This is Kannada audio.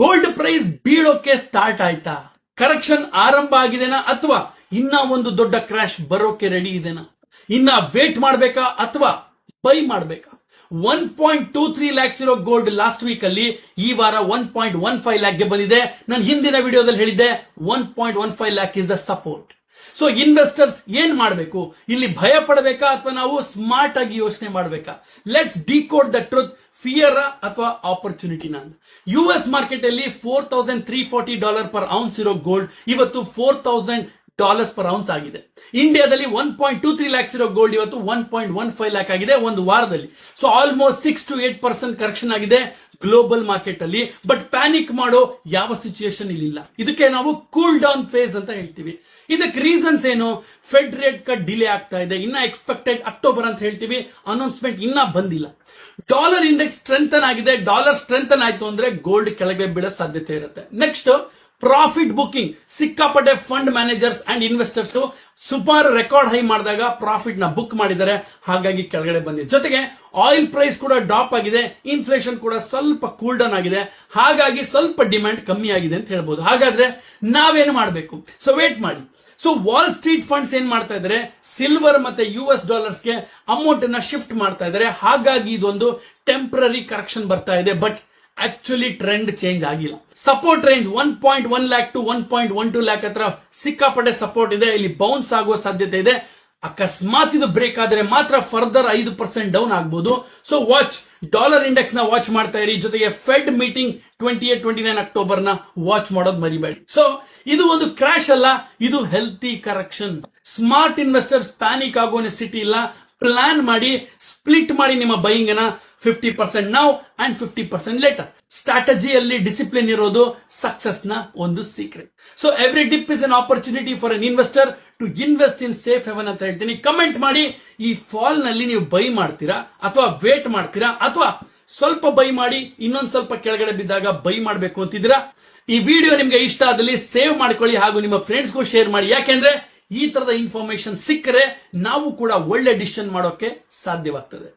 ಗೋಲ್ಡ್ ಪ್ರೈಸ್ ಬೀಳೋಕೆ ಸ್ಟಾರ್ಟ್ ಆಯ್ತಾ? ಕರೆಕ್ಷನ್ ಆರಂಭ ಆಗಿದೆನಾ ಅಥವಾ ಇನ್ನ ಒಂದು ದೊಡ್ಡ ಕ್ರಾಶ್ ಬರೋಕೆ ರೆಡಿ ಇದೆನಾ? ಇನ್ನ ವೇಟ್ ಮಾಡ್ಬೇಕಾ ಅಥವಾ ಬೈ ಮಾಡ್ಬೇಕಾ? 1.23 ಲ್ಯಾಕ್ಸ್ ಇರೋ ಗೋಲ್ಡ್ ಲಾಸ್ಟ್ ವೀಕ್ ಅಲ್ಲಿ ಈ ವಾರ 1.15 ಲ್ಯಾಕ್ ಗೆ ಬಂದಿದೆ. ನಾನು ಹಿಂದಿನ ವಿಡಿಯೋದಲ್ಲಿ ಹೇಳಿದ್ದೆ 1.15 lac is the support. So investors ಏನ್ ಮಾಡಬೇಕು? ಇಲ್ಲಿ ಭಯ ಪಡಬೇಕಾ ಅಥವಾ ನಾವು ಸ್ಮಾರ್ಟ್ ಆಗಿ ಯೋಚನೆ ಮಾಡಬೇಕಾ? Let's decode the truth. Fear ಅಥವಾ ಆಪರ್ಚುನಿಟಿನ? US ಮಾರ್ಕೆಟ್ ಅಲ್ಲಿ $4,340 ಪರ್ ಔನ್ಸ್ ಇರೋ ಗೋಲ್ಡ್ ಇವತ್ತು $4,000 ಪರ್ ಔನ್ಸ್ ಆಗಿದೆ. ಇಂಡಿಯಾದಲ್ಲಿ 1.23 ಲ್ಯಾಕ್ಸ್ ಇರೋ ಗೋಲ್ಡ್ ಇವತ್ತು 1.15 ಲ್ಯಾಕ್ ಆಗಿದೆ ಒಂದು ವಾರದಲ್ಲಿ. ಸೊ ಆಲ್ಮೋಸ್ಟ್ 6 to 8% ಕರೆಕ್ಷನ್ ಆಗಿದೆ ಗ್ಲೋಬಲ್ ಮಾರ್ಕೆಟ್ ಅಲ್ಲಿ. ಬಟ್ ಪ್ಯಾನಿಕ್ ಮಾಡೋ ಯಾವ ಸಿಚುಯೇಷನ್ ಇಲ್ಲಿಲ್ಲ. ಇದಕ್ಕೆ ನಾವು ಕೂಲ್ ಡೌನ್ ಫೇಸ್ ಅಂತ ಹೇಳ್ತೀವಿ. ಇದಕ್ಕೆ ರೀಸನ್ಸ್ ಏನು? ಫೆಡ್ ರೇಟ್ ಕಟ್ ಡಿಲೇ ಆಗ್ತಾ ಇದೆ. ಇನ್ನ ಎಕ್ಸ್ಪೆಕ್ಟೆಡ್ ಅಕ್ಟೋಬರ್ ಅಂತ ಹೇಳ್ತೀವಿ, ಅನೌನ್ಸ್ಮೆಂಟ್ ಇನ್ನ ಬಂದಿಲ್ಲ. ಡಾಲರ್ ಇಂಡೆಕ್ಸ್ ಸ್ಟ್ರೆಂಥನ್ ಆಗಿದೆ. ಡಾಲರ್ ಸ್ಟ್ರೆಂಥನ್ ಆಯ್ತು ಅಂದ್ರೆ ಗೋಲ್ಡ್ ಕೆಳಗೆ ಬೀಳೋ ಸಾಧ್ಯತೆ ಇರುತ್ತೆ. Next profit booking. ಸಿಕ್ಕಾಪಟ್ಟೆ ಫಂಡ್ ಮ್ಯಾನೇಜರ್ಸ್ ಅಂಡ್ ಇನ್ವೆಸ್ಟರ್ಸ್ ಸುಮಾರು ರೆಕಾರ್ಡ್ ಹೈ ಮಾಡಿದಾಗ ಪ್ರಾಫಿಟ್ ನ ಬುಕ್ ಮಾಡಿದ್ದಾರೆ, ಹಾಗಾಗಿ ಕೆಳಗಡೆ ಬಂದಿದೆ. ಜೊತೆಗೆ ಆಯಿಲ್ ಪ್ರೈಸ್ ಕೂಡ ಡ್ರಾಪ್ ಆಗಿದೆ. ಇನ್ಫ್ಲೇಷನ್ ಕೂಡ ಸ್ವಲ್ಪ ಕೂಲ್ ಡೌನ್ ಆಗಿದೆ, ಹಾಗಾಗಿ ಸ್ವಲ್ಪ ಡಿಮ್ಯಾಂಡ್ ಕಮ್ಮಿ ಆಗಿದೆ ಅಂತ ಹೇಳ್ಬೋದು. ಹಾಗಾದ್ರೆ ನಾವೇನು ಮಾಡಬೇಕು? ಸೊ ವೇಟ್ ಮಾಡಿ. ಸೊ ವಾಲ್ ಸ್ಟ್ರೀಟ್ ಫಂಡ್ಸ್ ಏನ್ ಮಾಡ್ತಾ ಇದ್ದಾರೆ? ಸಿಲ್ವರ್ ಮತ್ತೆ US ಡಾಲರ್ಸ್ಗೆ ಅಮೌಂಟ್ ಅನ್ನ ಶಿಫ್ಟ್ ಮಾಡ್ತಾ ಇದ್ದಾರೆ. ಹಾಗಾಗಿ ಇದೊಂದು ಟೆಂಪರರಿ ಕರೆಕ್ಷನ್ ಬರ್ತಾ ಇದೆ. ಬಟ್ ಆಕ್ಚುಲಿ ಟ್ರೆಂಡ್ ಚೇಂಜ್ ಆಗಿಲ್ಲ. Support range 1.1 lakh to 1.12 lakh ಹತ್ರ ಸಿಕ್ಕಾಪಟ್ಟೆ ಸಪೋರ್ಟ್ ಇದೆ. ಇಲ್ಲಿ ಬೌನ್ಸ್ ಆಗುವ ಸಾಧ್ಯತೆ ಇದೆ. ಅಕಸ್ಮಾತ್ ಇದು ಬ್ರೇಕ್ ಆದ್ರೆ ಮಾತ್ರ ಫರ್ದರ್ 5% ಡೌನ್ ಆಗ್ಬಹುದು. So watch. ಡಾಲರ್ ಇಂಡೆಕ್ಸ್ ನ ವಾಚ್ ಮಾಡ್ತಾ ಇರಿ. ಜೊತೆಗೆ ಫೆಡ್ ಮೀಟಿಂಗ್ 28-29 ಅಕ್ಟೋಬರ್ ನ ವಾಚ್ ಮಾಡೋದು ಮರಿಬೇಡಿ. ಸೊ ಇದು ಒಂದು ಕ್ರಾಶ್ ಅಲ್ಲ, ಇದು healthy correction. Smart investors panic ಆಗೋ ನೆಸಿಟಿ ಇಲ್ಲ. ಪ್ಲಾನ್ ಮಾಡಿ, ಸ್ಪ್ಲಿಟ್ ಮಾಡಿ ನಿಮ್ಮ ಬೈಯಿಂಗ್ ಅನ್ನ 50% ನೌ ಅಂಡ್ 50% ಲೇಟರ್. ಸ್ಟ್ರಾಟಜಿಯಲ್ಲಿ ಡಿಸಿಪ್ಲಿನ್ ಇರೋದು ಸಕ್ಸಸ್ ನ ಒಂದು secret. So every dip is an opportunity for an investor to invest in safe haven ಅಂತ ಹೇಳ್ತೀನಿ. ಕಮೆಂಟ್ ಮಾಡಿ, ಈ ಫಾಲ್ ನಲ್ಲಿ ನೀವು ಬೈ ಮಾಡ್ತೀರಾ ಅಥವಾ ವೇಟ್ ಮಾಡ್ತೀರಾ ಅಥವಾ ಸ್ವಲ್ಪ ಬೈ ಮಾಡಿ ಇನ್ನೊಂದ್ ಸ್ವಲ್ಪ ಕೆಳಗಡೆ ಬಿದ್ದಾಗ ಬೈ ಮಾಡಬೇಕು ಅಂತಿದ್ದೀರಾ? ಈ ವಿಡಿಯೋ ನಿಮ್ಗೆ ಇಷ್ಟ ಆದಲ್ಲಿ ಸೇವ್ ಮಾಡ್ಕೊಳ್ಳಿ ಹಾಗೂ ನಿಮ್ಮ ಫ್ರೆಂಡ್ಸ್ಗೂ ಶೇರ್ ಮಾಡಿ. ಯಾಕೆಂದ್ರೆ ಈ ತರದ ಇನ್ಫಾರ್ಮೇಶನ್ ಸಿಕ್ಕರೆ ನಾವು ಕೂಡ ಒಳ್ಳೆ ಡಿಸಿಷನ್ ಮಾಡೋಕೆ ಸಾಧ್ಯವಾಗ್ತದೆ.